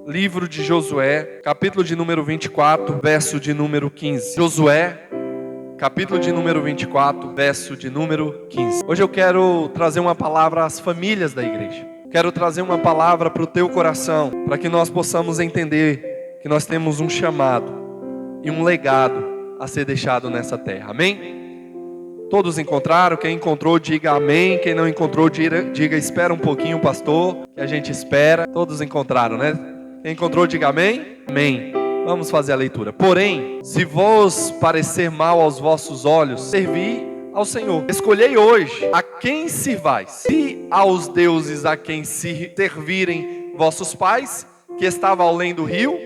livro de Josué, capítulo de número 24, verso de número 15. Josué, capítulo de número 24, verso de número 15. Hoje eu quero trazer uma palavra às famílias da igreja. Quero trazer uma palavra para o teu coração, para que nós possamos entender que nós temos um chamado e um legado a ser deixado nessa terra. Amém? Todos encontraram? Quem encontrou, diga amém. Quem não encontrou, diga espera um pouquinho, pastor, que a gente espera. Todos encontraram, né? Quem encontrou, diga amém. Amém. Vamos fazer a leitura. Porém, se vos parecer mal aos vossos olhos, servi ao Senhor. Escolhei hoje a quem sirvais. Se aos deuses a quem servirem vossos pais, que estavam além do rio,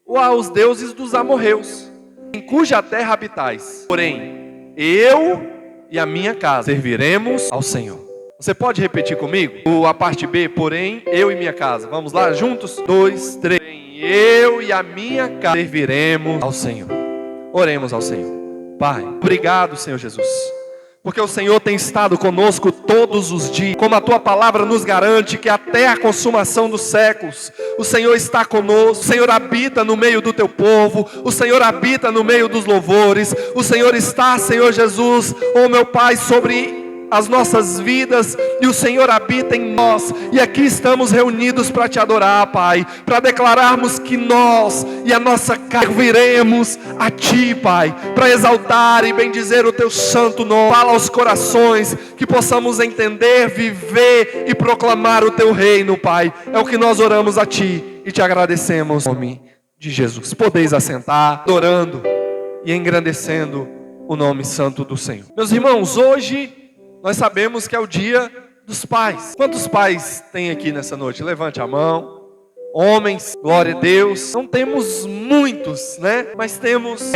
ou aos deuses dos amorreus, em cuja terra habitais. Porém, eu e a minha casa serviremos ao Senhor. Você pode repetir comigo? A parte B, porém, eu e minha casa. Vamos lá, juntos? 2, 3. Eu e a minha casa serviremos ao Senhor. Oremos ao Senhor. Pai, obrigado, Senhor Jesus, porque o Senhor tem estado conosco todos os dias, como a Tua palavra nos garante que até a consumação dos séculos, o Senhor está conosco, o Senhor habita no meio do Teu povo, o Senhor habita no meio dos louvores, o Senhor está, Senhor Jesus, oh meu Pai, sobre as nossas vidas, e o Senhor habita em nós, e aqui estamos reunidos para Te adorar, Pai, para declararmos que nós e a nossa casa viremos a Ti, Pai, para exaltar e bendizer o Teu santo nome. Fala aos corações, que possamos entender, viver e proclamar o Teu reino, Pai, é o que nós oramos a Ti, e Te agradecemos, em nome de Jesus. Podeis assentar, adorando e engrandecendo o nome santo do Senhor. Meus irmãos, hoje nós sabemos que é o dia dos pais. Quantos pais tem aqui nessa noite? Levante a mão. Homens, glória a Deus. Não temos muitos, né? Mas temos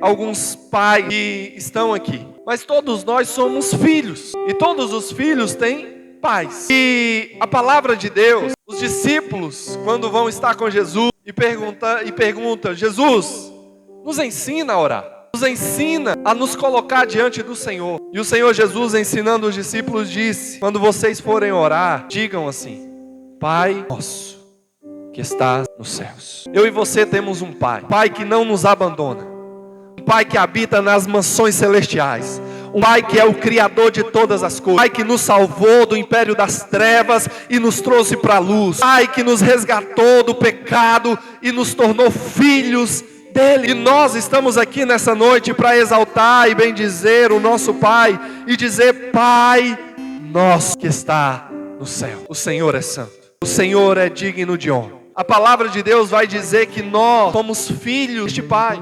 alguns pais que estão aqui. Mas todos nós somos filhos. E todos os filhos têm pais. E a palavra de Deus, os discípulos, quando vão estar com Jesus e perguntam, Jesus, nos ensina a orar. Nos ensina a nos colocar diante do Senhor. E o Senhor Jesus, ensinando os discípulos, disse: quando vocês forem orar, digam assim: Pai nosso que estás nos céus. Eu e você temos um Pai que não nos abandona, um Pai que habita nas mansões celestiais, um Pai que é o Criador de todas as coisas, Pai que nos salvou do império das trevas e nos trouxe para a luz, Pai que nos resgatou do pecado e nos tornou filhos dele. E nós estamos aqui nessa noite para exaltar e bendizer o nosso Pai e dizer: Pai nosso que está no céu. O Senhor é santo, o Senhor é digno de honra. A palavra de Deus vai dizer que nós somos filhos deste Pai.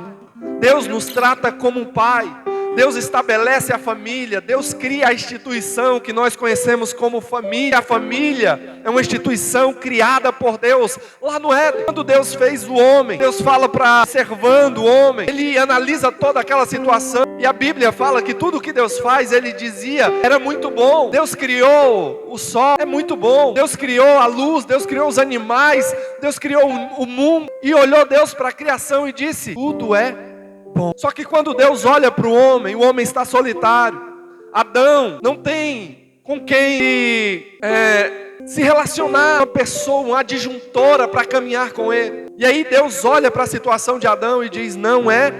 Deus nos trata como um Pai. Deus estabelece a família, Deus cria a instituição que nós conhecemos como família. A família é uma instituição criada por Deus lá no Éden. Quando Deus fez o homem, Deus fala para observando o homem, Ele analisa toda aquela situação, e a Bíblia fala que tudo que Deus faz, Ele dizia, era muito bom. Deus criou o sol, é muito bom. Deus criou a luz, Deus criou os animais, Deus criou o mundo, e olhou Deus para a criação e disse: tudo é bom. Só que quando Deus olha para o homem está solitário. Adão não tem com quem se relacionar, uma pessoa, uma adjuntora para caminhar com ele. E aí Deus olha para a situação de Adão e diz: não é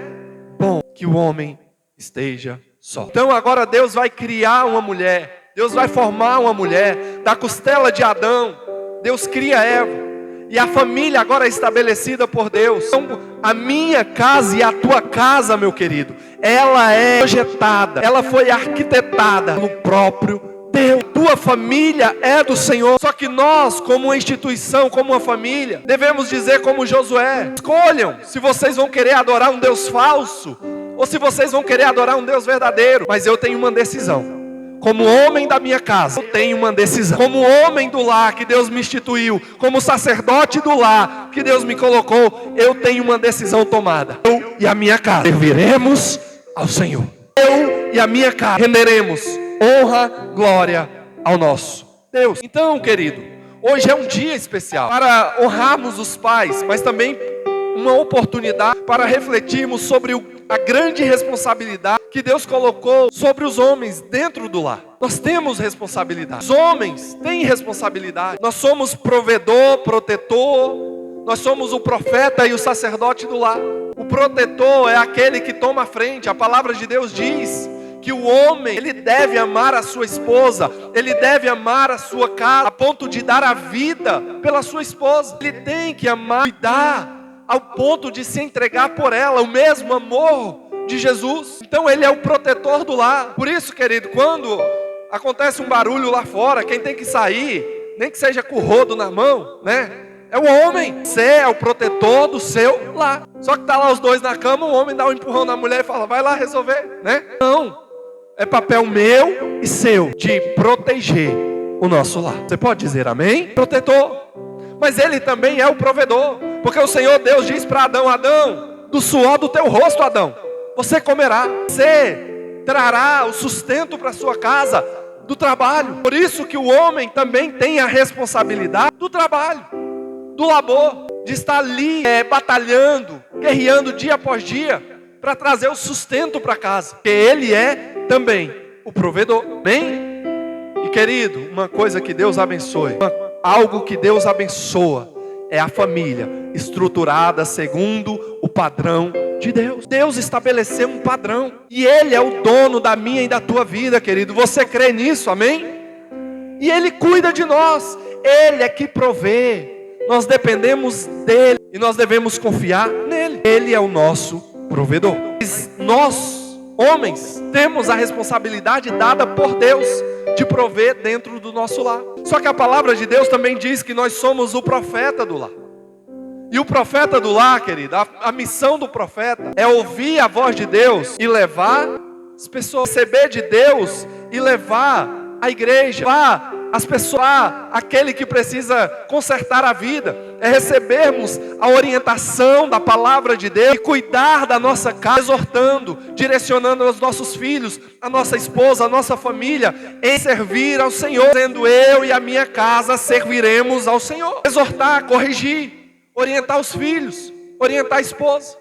bom que o homem esteja só. Então agora Deus vai criar uma mulher, Deus vai formar uma mulher da costela de Adão. Deus cria Eva. E a família agora é estabelecida por Deus. Então, a minha casa e a tua casa, meu querido, ela é projetada, ela foi arquitetada no próprio Deus. Tua família é do Senhor. Só que nós, como uma instituição, como uma família, devemos dizer como Josué: escolham se vocês vão querer adorar um Deus falso ou se vocês vão querer adorar um Deus verdadeiro. Mas eu tenho uma decisão. Como homem da minha casa, eu tenho uma decisão. Como homem do lar que Deus me instituiu, como sacerdote do lar que Deus me colocou, eu tenho uma decisão tomada. Eu e a minha casa serviremos ao Senhor. Eu e a minha casa renderemos honra, glória ao nosso Deus. Então, querido, hoje é um dia especial para honrarmos os pais, mas também uma oportunidade para refletirmos sobre a grande responsabilidade que Deus colocou sobre os homens dentro do lar. Nós temos responsabilidade. Os homens têm responsabilidade. Nós somos provedor, protetor, Nós somos o profeta e o sacerdote do lar. O protetor é aquele que toma a frente. A palavra de Deus diz que o homem, ele deve amar a sua esposa, ele deve amar a sua casa, a ponto de dar a vida pela sua esposa. Ele tem que amar, cuidar, ao ponto de se entregar por ela, o mesmo amor de Jesus. Então ele é o protetor do lar. Por isso, querido, quando acontece um barulho lá fora, quem tem que sair, nem que seja com o rodo na mão, né? É o homem. Você é o protetor do seu lar. Só que tá lá os dois na cama, o homem dá um empurrão na mulher e fala, vai lá resolver, né? Não. É papel meu e seu de proteger o nosso lar. Você pode dizer amém? Protetor. Mas ele também é o provedor. Porque o Senhor Deus diz para Adão, Adão, do suor do teu rosto, Adão, você comerá. Você trará o sustento para sua casa do trabalho. Por isso que o homem também tem a responsabilidade do trabalho, do labor, de estar ali batalhando, guerreando dia após dia, para trazer o sustento para casa. Porque ele é também o provedor. Amém? E querido, uma coisa que Deus abençoe, algo que Deus abençoa, é a família estruturada segundo o padrão de Deus. Deus estabeleceu um padrão, e Ele é o dono da minha e da tua vida, querido. Você crê nisso, amém? E Ele cuida de nós, Ele é que provê. Nós dependemos dEle, e nós devemos confiar nele. Ele é o nosso provedor. Nós, homens, temos a responsabilidade dada por Deus de prover dentro do nosso lar. Só que a palavra de Deus também diz que nós somos o profeta do lar. E o profeta do lar, querido, a missão do profeta é ouvir a voz de Deus e levar as pessoas, receber de Deus e levar a igreja, levar as pessoas, aquele que precisa consertar a vida, é recebermos a orientação da palavra de Deus e cuidar da nossa casa, exortando, direcionando os nossos filhos, a nossa esposa, a nossa família, em servir ao Senhor, dizendo eu e a minha casa serviremos ao Senhor. Exortar, corrigir, orientar os filhos, orientar a esposa,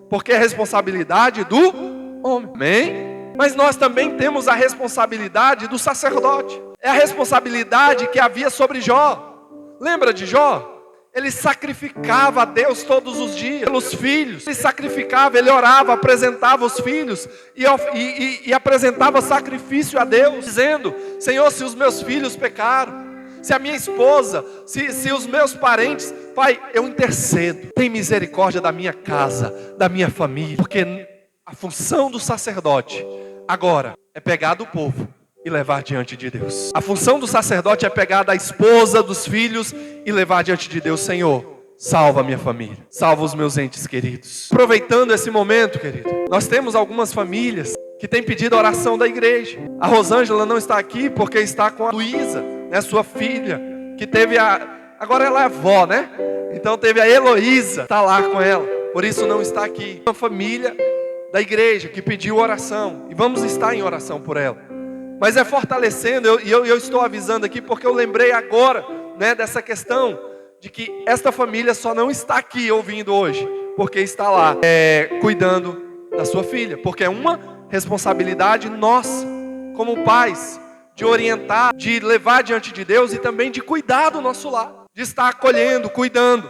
porque é responsabilidade do homem, amém? Mas nós também temos a responsabilidade do sacerdote. É a responsabilidade que havia sobre Jó. Lembra de Jó? Ele sacrificava a Deus todos os dias pelos filhos. Ele sacrificava, ele orava, apresentava os filhos e apresentava sacrifício a Deus, dizendo, Senhor, se os meus filhos pecaram, se a minha esposa, se os meus parentes, Pai, eu intercedo. Tem misericórdia da minha casa, da minha família. Porque a função do sacerdote agora é pegar do povo e levar diante de Deus. A função do sacerdote é pegar da esposa, dos filhos e levar diante de Deus. Senhor, salva a minha família, salva os meus entes queridos. Aproveitando esse momento, querido, nós temos algumas famílias que têm pedido a oração da igreja. A Rosângela não está aqui porque está com a Luísa, né, sua filha, que teve agora ela é avó, né? Então teve a Heloísa, está lá com ela, por isso não está aqui. Uma família da igreja que pediu oração, e vamos estar em oração por ela. Mas é fortalecendo, eu estou avisando aqui porque eu lembrei agora, né, dessa questão de que esta família só não está aqui ouvindo hoje, porque está lá cuidando da sua filha, porque é uma responsabilidade nossa, como pais, de orientar, de levar diante de Deus e também de cuidar do nosso lar, de estar acolhendo, cuidando,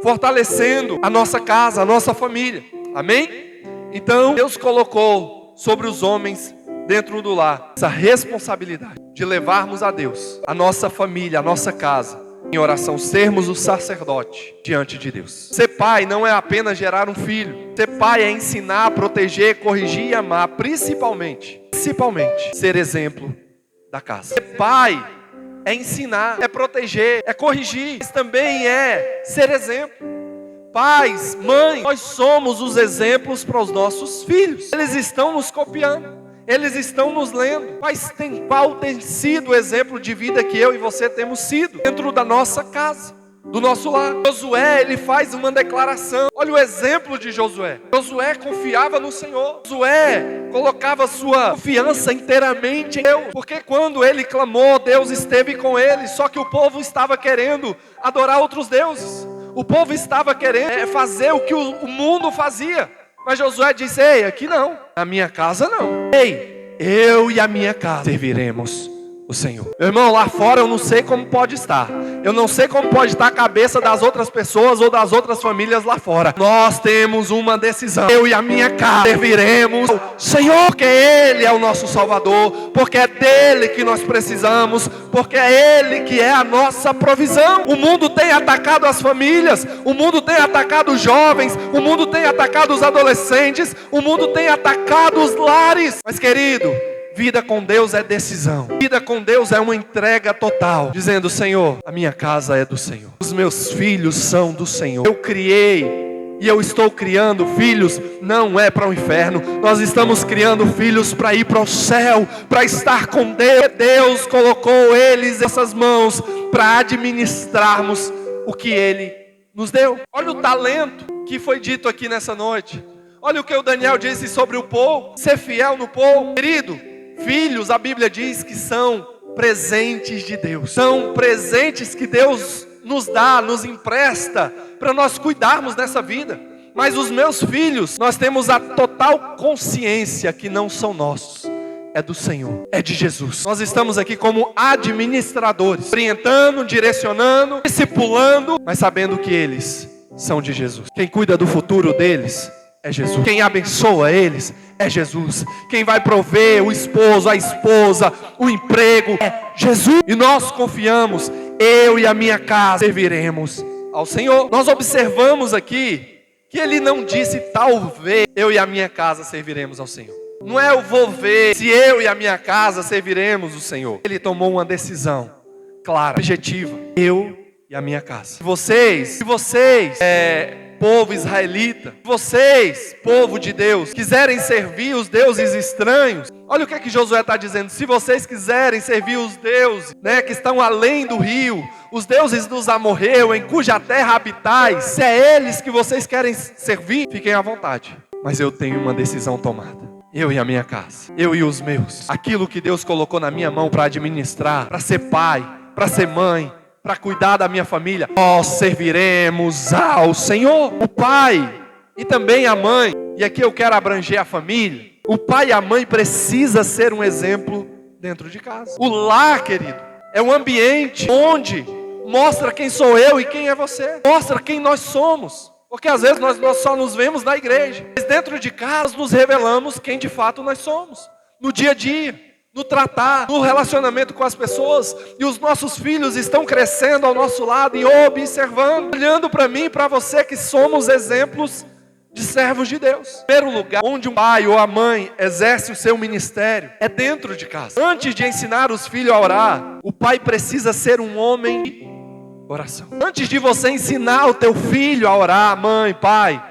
fortalecendo a nossa casa, a nossa família, amém? Então Deus colocou sobre os homens dentro do lar essa responsabilidade de levarmos a Deus, a nossa família, a nossa casa, em oração, sermos o sacerdote diante de Deus. Ser pai não é apenas gerar um filho. Ser pai é ensinar, proteger, corrigir e amar, principalmente ser exemplo da casa. Ser pai é ensinar, é proteger, é corrigir, mas também é ser exemplo. Pais, mães, nós somos os exemplos para os nossos filhos. Eles estão nos copiando. Eles estão nos lendo. Mas qual tem sido o exemplo de vida que eu e você temos sido dentro da nossa casa, do nosso lar? Josué, ele faz uma declaração. Olha o exemplo de Josué. Josué confiava no Senhor. Josué colocava sua confiança inteiramente em Deus. Porque quando ele clamou, Deus esteve com ele. Só que o povo estava querendo adorar outros deuses. O povo estava querendo fazer o que o mundo fazia. Mas Josué disse, ei, aqui não, na minha casa não. Ei, eu e a minha casa serviremos o Senhor. Meu irmão, lá fora eu não sei como pode estar. Eu não sei como pode estar a cabeça das outras pessoas ou das outras famílias lá fora. Nós temos uma decisão. Eu e a minha casa serviremos ao Senhor, porque Ele é o nosso Salvador, porque é dele que nós precisamos, porque é Ele que é a nossa provisão. O mundo tem atacado as famílias, o mundo tem atacado os jovens, o mundo tem atacado os adolescentes, o mundo tem atacado os lares. Mas querido, vida com Deus é decisão. Vida com Deus é uma entrega total. Dizendo: Senhor, a minha casa é do Senhor. Os meus filhos são do Senhor. Eu criei e eu estou criando filhos, não é para o inferno. Nós estamos criando filhos para ir para o céu, para estar com Deus. Deus colocou eles em nossas mãos para administrarmos o que Ele nos deu. Olha o talento que foi dito aqui nessa noite. Olha o que o Daniel disse sobre o pouco. Ser fiel no pouco. Querido, filhos, a Bíblia diz que são presentes de Deus. São presentes que Deus nos dá, nos empresta, para nós cuidarmos dessa vida. Mas os meus filhos, nós temos a total consciência que não são nossos. É do Senhor, é de Jesus. Nós estamos aqui como administradores, orientando, direcionando, discipulando, mas sabendo que eles são de Jesus. Quem cuida do futuro deles é Jesus. Quem abençoa eles é Jesus. Quem vai prover o esposo, a esposa, o emprego é Jesus. E nós confiamos, eu e a minha casa serviremos ao Senhor. Nós observamos aqui que Ele não disse talvez eu e a minha casa serviremos ao Senhor. Não é eu vou ver se eu e a minha casa serviremos o Senhor. Ele tomou uma decisão clara, objetiva. Eu e a minha casa. Se vocês povo israelita, vocês, povo de Deus, quiserem servir os deuses estranhos, olha o que é que Josué está dizendo. Se vocês quiserem servir os deuses, que estão além do rio, os deuses dos amorreus, em cuja terra habitais, se é eles que vocês querem servir, fiquem à vontade. Mas eu tenho uma decisão tomada. Eu e a minha casa, eu e os meus, aquilo que Deus colocou na minha mão para administrar, para ser pai, para ser mãe, para cuidar da minha família, nós serviremos ao Senhor. O pai e também a mãe, e aqui eu quero abranger a família. O pai e a mãe precisa ser um exemplo dentro de casa. O lar, querido, é um ambiente onde mostra quem sou eu e quem é você. Mostra quem nós somos. Porque às vezes nós só nos vemos na igreja. Mas dentro de casa nos revelamos quem de fato nós somos. No dia a dia, no tratar, no relacionamento com as pessoas. E os nossos filhos estão crescendo ao nosso lado e observando, olhando para mim e para você, que somos exemplos de servos de Deus. O primeiro lugar onde um pai ou a mãe exerce o seu ministério é dentro de casa. Antes de ensinar os filhos a orar, o pai precisa ser um homem de oração. Antes de você ensinar o teu filho a orar, mãe, pai,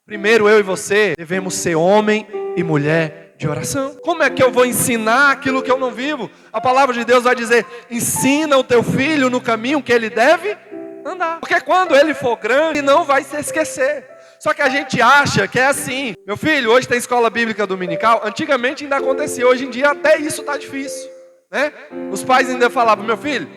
primeiro eu e você devemos ser homem e mulher de oração. Como é que eu vou ensinar aquilo que eu não vivo? A palavra de Deus vai dizer: ensina o teu filho no caminho que ele deve andar. Porque quando ele for grande, ele não vai se esquecer. Só que a gente acha que é assim. Meu filho, hoje tem escola bíblica dominical. Antigamente ainda acontecia, hoje em dia até isso está difícil, né? Os pais ainda falavam: meu filho,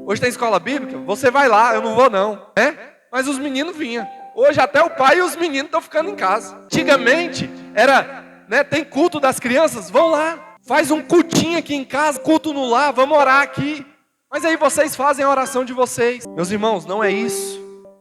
hoje tem escola bíblica, você vai lá, eu não vou não, né? Mas os meninos vinham. Hoje até o pai e os meninos estão ficando em casa. Antigamente era, tem culto das crianças, vão lá, faz um cultinho aqui em casa, culto no lar, vamos orar aqui. Mas aí vocês fazem a oração de vocês. Meus irmãos, não é isso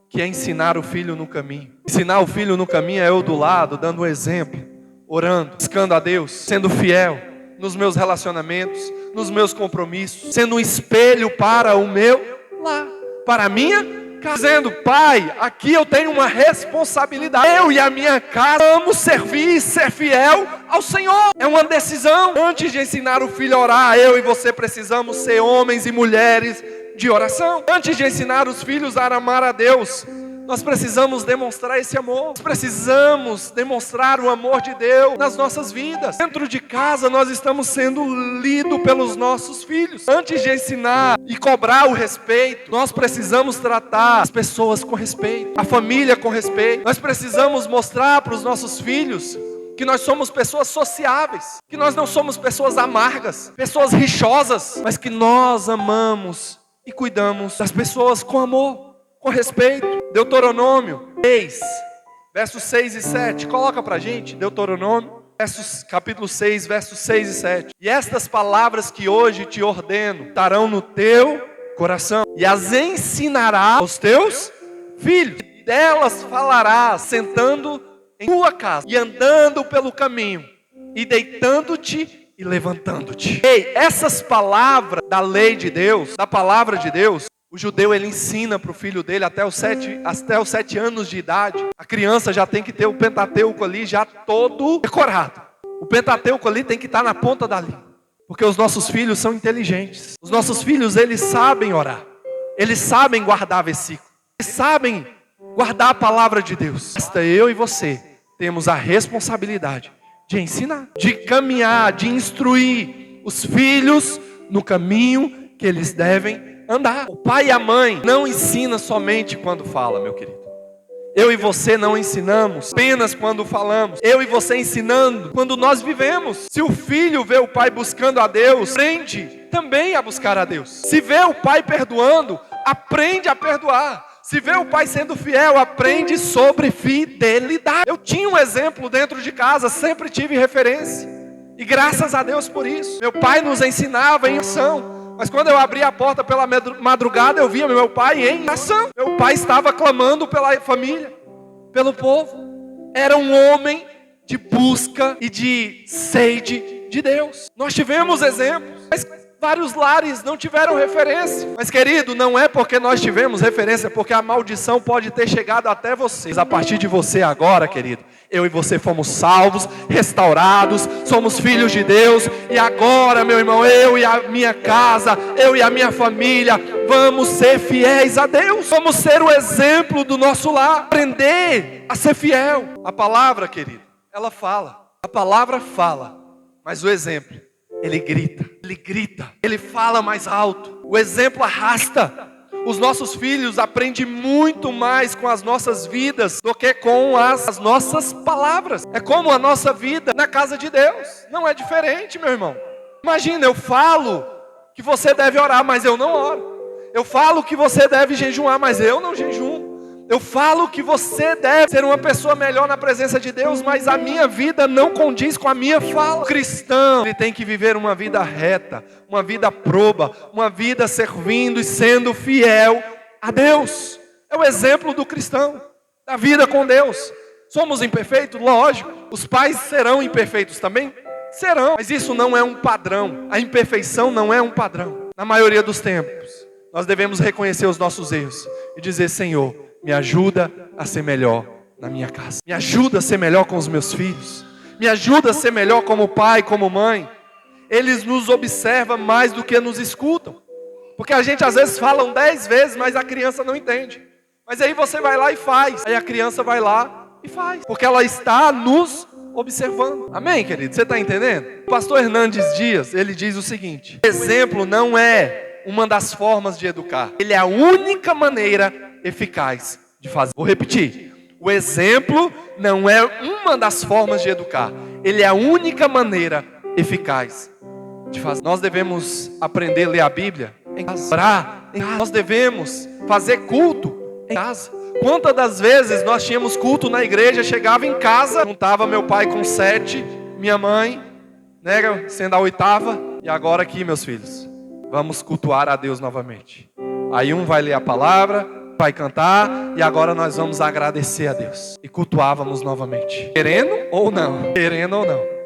que é ensinar o filho no caminho. Ensinar o filho no caminho é eu do lado, dando um exemplo, orando, buscando a Deus, sendo fiel nos meus relacionamentos, nos meus compromissos, sendo um espelho para o meu lar, para a minha casa, dizendo: pai, aqui eu tenho uma responsabilidade, eu e a minha casa vamos servir e ser fiel ao Senhor. É uma decisão. Antes de ensinar o filho a orar, eu e você precisamos ser homens e mulheres de oração. Antes de ensinar os filhos a amar a Deus, nós precisamos demonstrar esse amor. Nós precisamos demonstrar o amor de Deus nas nossas vidas. Dentro de casa nós estamos sendo lidos pelos nossos filhos. Antes de ensinar e cobrar o respeito, nós precisamos tratar as pessoas com respeito, a família com respeito. Nós precisamos mostrar para os nossos filhos que nós somos pessoas sociáveis, que nós não somos pessoas amargas, pessoas rixosas, mas que nós amamos e cuidamos das pessoas com amor, com respeito. Deuteronômio 6, versos 6 e 7. Coloca pra gente, Deuteronômio. capítulo 6, versos 6 e 7. E estas palavras que hoje te ordeno estarão no teu coração, e as ensinarás aos teus filhos. E delas falarás sentando em tua casa, e andando pelo caminho, e deitando-te e levantando-te. Ei, essas palavras da lei de Deus, da palavra de Deus, o judeu ele ensina para o filho dele até os 7 anos de idade. A criança já tem que ter o Pentateuco ali já todo decorado. O Pentateuco ali tem que estar na ponta da língua. Porque os nossos filhos são inteligentes. Os nossos filhos, eles sabem orar. Eles sabem guardar versículos. Eles sabem guardar a palavra de Deus. Basta eu e você temos a responsabilidade de ensinar, de caminhar, de instruir os filhos no caminho que eles devem andar. O pai e a mãe não ensinam somente quando fala, meu querido. Eu e você não ensinamos apenas quando falamos. Eu e você ensinando quando nós vivemos. Se o filho vê o pai buscando a Deus, aprende também a buscar a Deus. Se vê o pai perdoando, aprende a perdoar. Se vê o pai sendo fiel, aprende sobre fidelidade. Eu tinha um exemplo dentro de casa, sempre tive referência. E graças a Deus por isso. Meu pai nos ensinava em ação. Mas quando eu abria a porta pela madrugada, eu via meu pai em ação. Meu pai estava clamando pela família, pelo povo. Era um homem de busca e de sede de Deus. Nós tivemos exemplos, mas vários lares não tiveram referência. Mas querido, não é porque nós tivemos referência, porque a maldição pode ter chegado até você. Mas a partir de você agora, querido, eu e você fomos salvos, restaurados, somos filhos de Deus. E agora, meu irmão, eu e a minha casa, eu e a minha família, vamos ser fiéis a Deus. Vamos ser o exemplo do nosso lar. Aprender a ser fiel. A palavra, querido, ela fala. A palavra fala, mas o exemplo, ele grita, ele fala mais alto. O exemplo arrasta. Os nossos filhos aprendem muito mais com as nossas vidas do que com as nossas palavras. É como a nossa vida na casa de Deus. Não é diferente, meu irmão. Imagina, eu falo que você deve orar, mas eu não oro. Eu falo que você deve jejuar, mas eu não jejuo. Eu falo que você deve ser uma pessoa melhor na presença de Deus, mas a minha vida não condiz com a minha fala. O cristão, ele tem que viver uma vida reta, uma vida proba, uma vida servindo e sendo fiel a Deus. É o exemplo do cristão, da vida com Deus. Somos imperfeitos? Lógico. Os pais serão imperfeitos também? Serão. Mas isso não é um padrão. A imperfeição não é um padrão. Na maioria dos tempos, nós devemos reconhecer os nossos erros e dizer: Senhor, me ajuda a ser melhor na minha casa. Me ajuda a ser melhor com os meus filhos. Me ajuda a ser melhor como pai, como mãe. Eles nos observam mais do que nos escutam. Porque a gente às vezes fala 10 vezes, mas a criança não entende. Mas aí você vai lá e faz. Aí a criança vai lá e faz. Porque ela está nos observando. Amém, querido? Você está entendendo? O pastor Hernandes Dias, ele diz o seguinte: exemplo não é uma das formas de educar. Ele é a única maneira eficaz de fazer. Vou repetir. O exemplo não é uma das formas de educar. Ele é a única maneira eficaz de fazer. Nós devemos aprender a ler a Bíblia em casa, orar em casa. Nós devemos fazer culto em casa. Quantas das vezes nós tínhamos culto na igreja, chegava em casa, juntava meu pai com 7, minha mãe, né, sendo a 8ª, e agora aqui, meus filhos, vamos cultuar a Deus novamente. Aí um vai ler a palavra, vai cantar, e agora nós vamos agradecer a Deus. E cultuávamos novamente. Querendo ou não,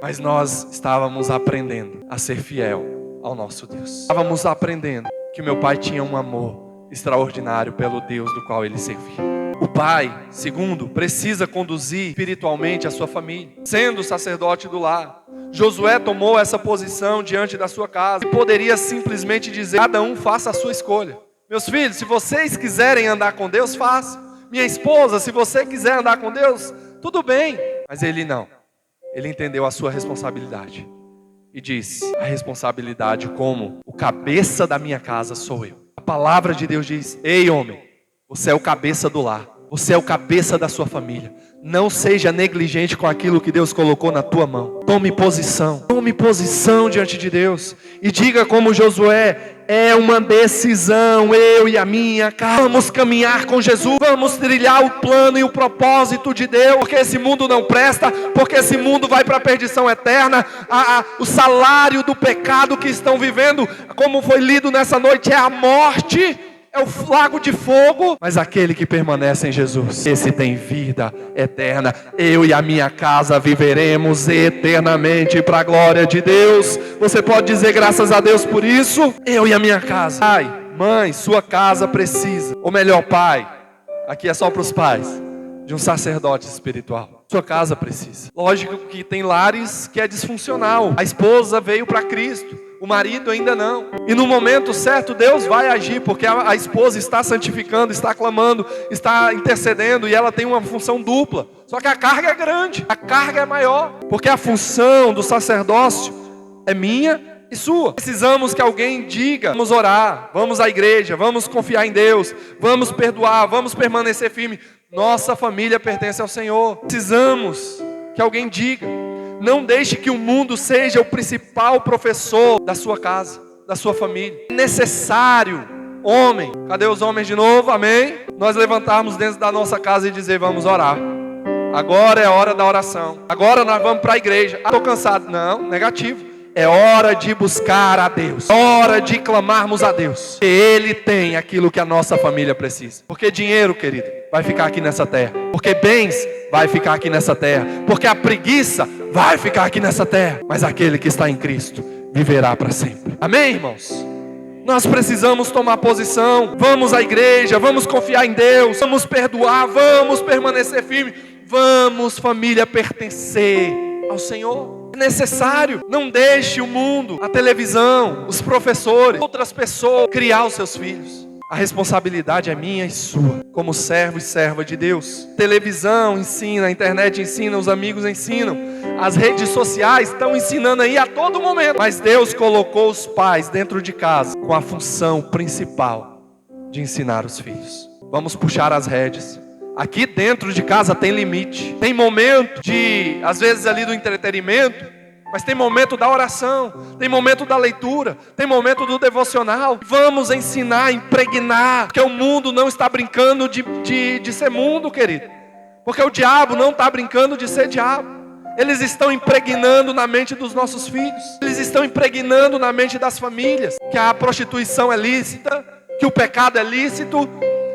mas nós estávamos aprendendo a ser fiel ao nosso Deus. Estávamos aprendendo que meu pai tinha um amor extraordinário pelo Deus do qual ele servia. O pai, segundo, precisa conduzir espiritualmente a sua família, sendo sacerdote do lar. Josué tomou essa posição diante da sua casa e poderia simplesmente dizer: cada um faça a sua escolha. Meus filhos, se vocês quiserem andar com Deus, façam. Minha esposa, se você quiser andar com Deus, tudo bem. Mas ele não. Ele entendeu a sua responsabilidade e disse: a responsabilidade como o cabeça da minha casa sou eu. A palavra de Deus diz: ei homem, você é o cabeça do lar. Você é o cabeça da sua família. Não seja negligente com aquilo que Deus colocou na tua mão. Tome posição diante de Deus. E diga como Josué: É uma decisão, eu e a minha casa. Vamos caminhar com Jesus, vamos trilhar o plano e o propósito de Deus, porque esse mundo não presta, porque esse mundo vai para a perdição eterna. O salário do pecado que estão vivendo, como foi lido nessa noite, é a morte, é o lago de fogo. Mas aquele que permanece em Jesus, esse tem vida eterna. Eu e a minha casa viveremos eternamente para a glória de Deus. Você pode dizer graças a Deus por isso? Eu e a minha casa. Pai, mãe, sua casa precisa, ou melhor, pai, aqui é só para os pais, de um sacerdote espiritual. Sua casa precisa. Lógico que tem lares que é disfuncional. A esposa veio para Cristo, o marido ainda não. E no momento certo Deus vai agir, porque a esposa está santificando, está clamando, está intercedendo, e ela tem uma função dupla. Só que a carga é grande, a carga é maior, porque a função do sacerdócio é minha e sua. Precisamos que alguém diga: vamos orar, vamos à igreja, vamos confiar em Deus, vamos perdoar, vamos permanecer firme. Nossa família pertence ao Senhor. Precisamos que alguém diga. Não deixe que o mundo seja o principal professor da sua casa, da sua família. É necessário, homem, cadê os homens de novo? Amém? Nós levantarmos dentro da nossa casa e dizer: vamos orar. Agora é a hora da oração. Agora nós vamos para a igreja. Estou cansado. Não, negativo. É hora de buscar a Deus. É hora de clamarmos a Deus. Ele tem aquilo que a nossa família precisa. Porque dinheiro, querido, vai ficar aqui nessa terra. Porque bens vai ficar aqui nessa terra. Porque a preguiça vai ficar aqui nessa terra. Mas aquele que está em Cristo viverá para sempre. Amém, irmãos? Nós precisamos tomar posição. Vamos à igreja, vamos confiar em Deus, vamos perdoar, vamos permanecer firme. Vamos, família, pertencer ao Senhor. É necessário. Não deixe o mundo, a televisão, os professores, outras pessoas criar os seus filhos. A responsabilidade é minha e sua, como servo e serva de Deus. Televisão ensina, a internet ensina, os amigos ensinam, as redes sociais estão ensinando aí a todo momento. Mas Deus colocou os pais dentro de casa com a função principal de ensinar os filhos. Vamos puxar as rédeas. Aqui dentro de casa tem limite. Tem momento de, às vezes ali do entretenimento, mas tem momento da oração, tem momento da leitura, tem momento do devocional. Vamos ensinar, impregnar, porque o mundo não está brincando de ser mundo, querido. Porque o diabo não está brincando de ser diabo. Eles estão impregnando na mente dos nossos filhos. Eles estão impregnando na mente das famílias que a prostituição é lícita, que o pecado é lícito.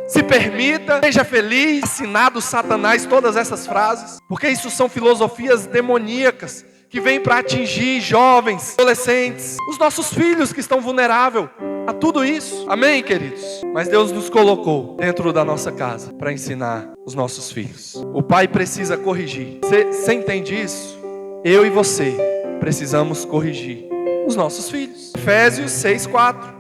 Se permita, seja feliz. Assinado Satanás, todas essas frases, porque isso são filosofias demoníacas que vêm para atingir jovens, adolescentes, os nossos filhos que estão vulneráveis a tudo isso. Amém, queridos? Mas Deus nos colocou dentro da nossa casa para ensinar os nossos filhos. O pai precisa corrigir. Você entende isso? Eu e você precisamos corrigir os nossos filhos. Efésios 6:4.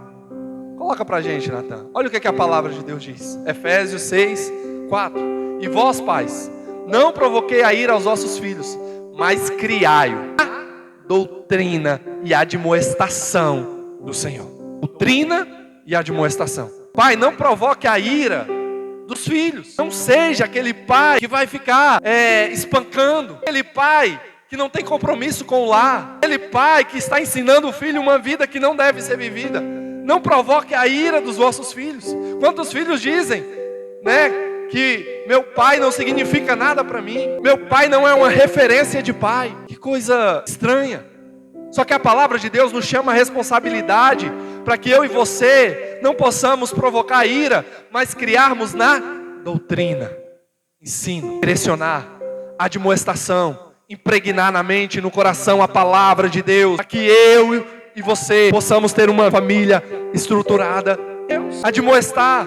Coloca pra gente, Natan. Olha o que a palavra de Deus diz. Efésios 6:4. E vós, pais, não provoquei a ira aos vossos filhos, mas criai-o a doutrina e a admoestação do Senhor. Doutrina e admoestação. Pai, não provoque a ira dos filhos. Não seja aquele pai que vai ficar espancando. Aquele pai que não tem compromisso com o lar. Aquele pai que está ensinando o filho uma vida que não deve ser vivida. Não provoque a ira dos vossos filhos. Quantos filhos dizem, que meu pai não significa nada para mim. Meu pai não é uma referência de pai. Que coisa estranha. Só que a palavra de Deus nos chama a responsabilidade para que eu e você não possamos provocar ira, mas criarmos na doutrina, ensino, direcionar, admoestação, impregnar na mente e no coração a palavra de Deus, para que eu e você possamos ter uma família estruturada. Deus, admoestar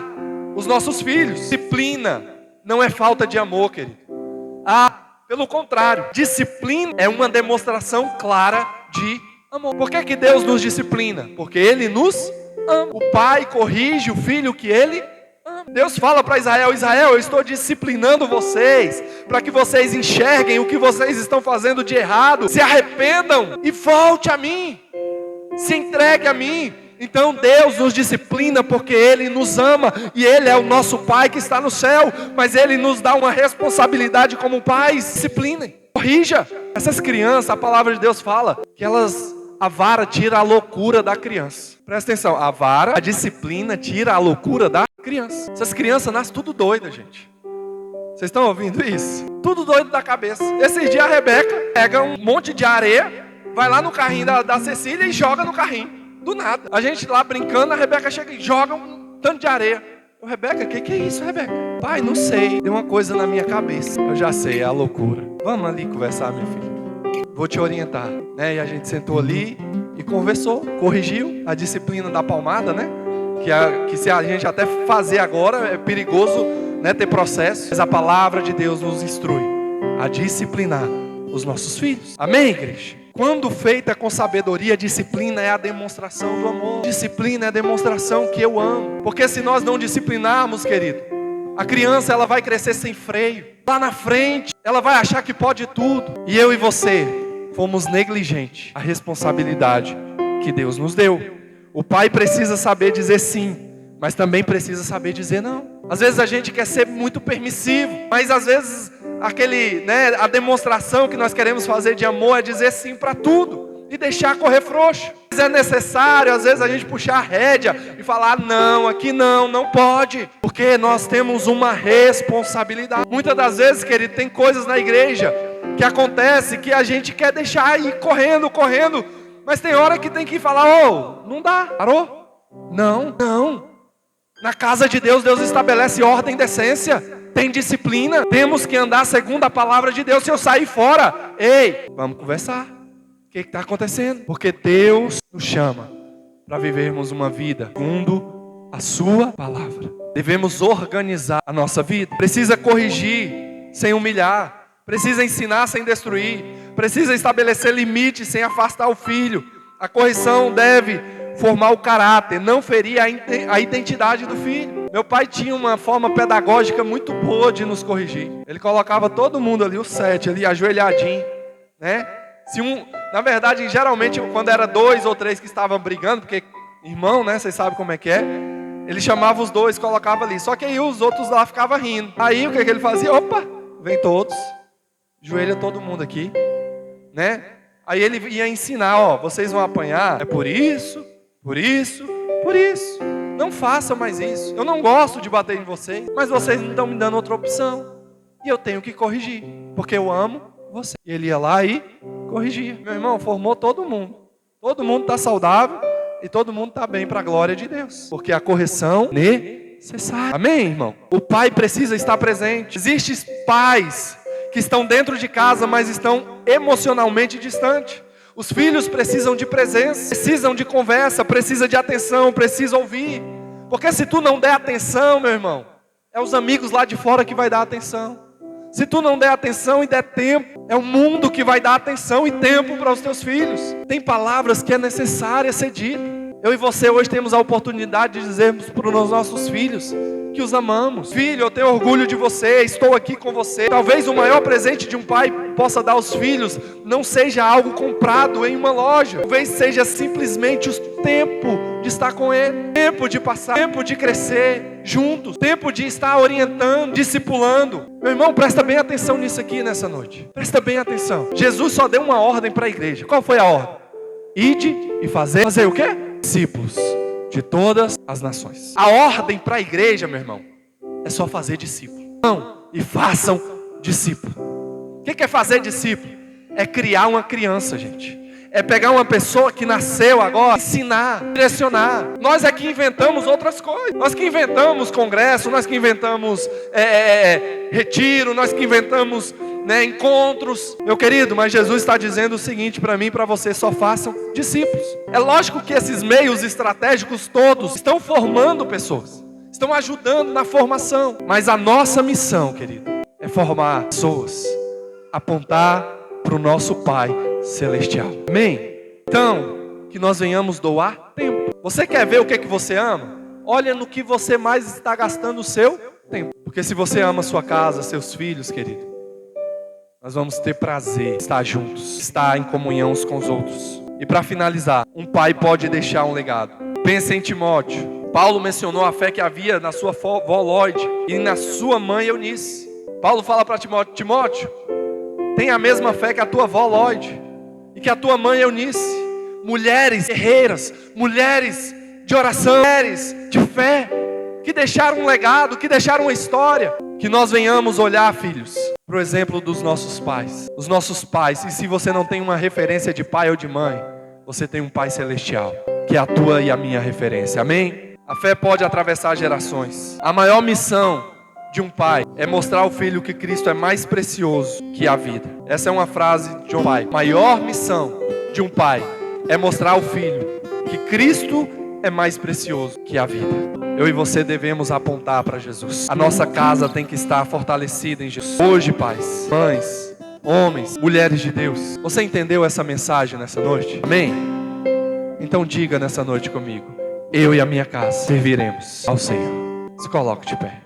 os nossos filhos. Disciplina não é falta de amor, querido. Pelo contrário, disciplina é uma demonstração clara de amor. Por que Deus nos disciplina? Porque Ele nos ama. O pai corrige o filho que Ele ama. Deus fala para Israel: Israel, eu estou disciplinando vocês para que vocês enxerguem o que vocês estão fazendo de errado, se arrependam e volte a mim, se entregue a mim. Então Deus nos disciplina porque Ele nos ama e Ele é o nosso Pai que está no céu, mas Ele nos dá uma responsabilidade como pais. Disciplinem, corrija. Essas crianças, a palavra de Deus fala que a vara tira a loucura da criança. Presta atenção, a vara, a disciplina tira a loucura da criança. Essas crianças nascem tudo doidas, gente. Vocês estão ouvindo isso? Tudo doido da cabeça. Esses dias a Rebeca pega um monte de areia, vai lá no carrinho da Cecília e joga no carrinho. Do nada. A gente lá brincando, a Rebeca chega e joga um tanto de areia. Ô, Rebeca, o que é isso, Rebeca? Pai, não sei. Deu uma coisa na minha cabeça. Eu já sei, é a loucura. Vamos ali conversar, minha filha. Vou te orientar. Né? E a gente sentou ali e conversou, corrigiu a disciplina da palmada, né? Que se a gente até fazer agora é perigoso, né, ter processo. Mas a palavra de Deus nos instrui a disciplinar os nossos filhos. Amém, igreja? Quando feita com sabedoria, disciplina é a demonstração do amor. Disciplina é a demonstração que eu amo. Porque se nós não disciplinarmos, querido, a criança ela vai crescer sem freio. Lá na frente, ela vai achar que pode tudo. E eu e você fomos negligentes à responsabilidade que Deus nos deu. O pai precisa saber dizer sim, mas também precisa saber dizer não. Às vezes a gente quer ser muito permissivo, mas às vezes a demonstração que nós queremos fazer de amor é dizer sim para tudo e deixar correr frouxo. Mas é necessário, às vezes, a gente puxar a rédea e falar, não, aqui não pode, porque nós temos uma responsabilidade. Muitas das vezes, querido, tem coisas na igreja que acontece que a gente quer deixar ir correndo, mas tem hora que tem que falar, não dá, parou? Não. Na casa de Deus, Deus estabelece ordem e decência. Tem disciplina. Temos que andar segundo a palavra de Deus. Se eu sair fora, vamos conversar. O que está acontecendo? Porque Deus nos chama para vivermos uma vida segundo a sua palavra. Devemos organizar a nossa vida. Precisa corrigir sem humilhar. Precisa ensinar sem destruir. Precisa estabelecer limites sem afastar o filho. A correção deve formar o caráter, não ferir a identidade do filho. Meu pai tinha uma forma pedagógica muito boa de nos corrigir. Ele colocava todo mundo ali, os 7 ali, ajoelhadinho, né? Na verdade, geralmente, quando era 2 ou 3 que estavam brigando, porque irmão, né, vocês sabem como é que é, ele chamava os 2, colocava ali, só que aí os outros lá ficavam rindo. Aí o que ele fazia? Opa, vem todos, joelha todo mundo aqui, né? Aí ele ia ensinar, vocês vão apanhar, é por isso. Não façam mais isso. Eu não gosto de bater em vocês, mas vocês não estão me dando outra opção. E eu tenho que corrigir, porque eu amo você. E ele ia lá e corrigia. Meu irmão, formou todo mundo. Todo mundo está saudável e todo mundo está bem para a glória de Deus. Porque a correção é necessária. Amém, irmão? O pai precisa estar presente. Existem pais que estão dentro de casa, mas estão emocionalmente distantes. Os filhos precisam de presença, precisam de conversa, precisam de atenção, precisam ouvir. Porque se tu não der atenção, meu irmão, é os amigos lá de fora que vai dar atenção. Se tu não der atenção e der tempo, é o mundo que vai dar atenção e tempo para os teus filhos. Tem palavras que é necessário ser dito. Eu e você hoje temos a oportunidade de dizermos para os nossos filhos que os amamos. Filho, eu tenho orgulho de você, estou aqui com você. Talvez o maior presente de um pai possa dar aos filhos não seja algo comprado em uma loja. Talvez seja simplesmente o tempo de estar com ele, tempo de passar, tempo de crescer juntos, tempo de estar orientando, discipulando. Meu irmão, presta bem atenção nisso aqui nessa noite. Presta bem atenção. Jesus só deu uma ordem para a igreja. Qual foi a ordem? Ide e fazer o quê? Discípulos de todas as nações. A ordem para a igreja, meu irmão, é só fazer discípulo. Não, e façam discípulo. O que é fazer discípulo? É criar uma criança, gente. É pegar uma pessoa que nasceu agora, ensinar, direcionar. Nós é que inventamos outras coisas. Nós que inventamos congresso, nós que inventamos retiro, nós que inventamos encontros. Meu querido, mas Jesus está dizendo o seguinte para mim e para você: só façam discípulos. É lógico que esses meios estratégicos todos estão formando pessoas, estão ajudando na formação. Mas a nossa missão, querido, é formar pessoas, apontar para o nosso Pai Celestial. Amém? Então, que nós venhamos doar tempo. Você quer ver o que você ama? Olha no que você mais está gastando o seu tempo. Porque se você ama a sua casa, seus filhos, querido, nós vamos ter prazer em estar juntos, estar em comunhão uns com os outros. E para finalizar, um pai pode deixar um legado. Pense em Timóteo. Paulo mencionou a fé que havia na sua avó Lóide e na sua mãe Eunice. Paulo fala para Timóteo: Timóteo, tem a mesma fé que a tua avó Lóide e que a tua mãe Eunice. mulheres guerreiras, mulheres de oração, mulheres de fé, que deixaram um legado, que deixaram uma história. Que nós venhamos olhar, filhos, para o exemplo dos nossos pais. Os nossos pais, e se você não tem uma referência de pai ou de mãe, você tem um Pai Celestial, que é a tua e a minha referência, amém? A fé pode atravessar gerações. A maior missão de um pai é mostrar ao filho que Cristo é mais precioso que a vida. Essa é uma frase de um pai. A maior missão de um pai é mostrar ao filho que Cristo é mais precioso que a vida. Eu e você devemos apontar para Jesus. A nossa casa tem que estar fortalecida em Jesus. Hoje, pais, mães, homens, mulheres de Deus, você entendeu essa mensagem nessa noite? Amém? Então diga nessa noite comigo: eu e a minha casa serviremos ao Senhor. Se coloque de pé.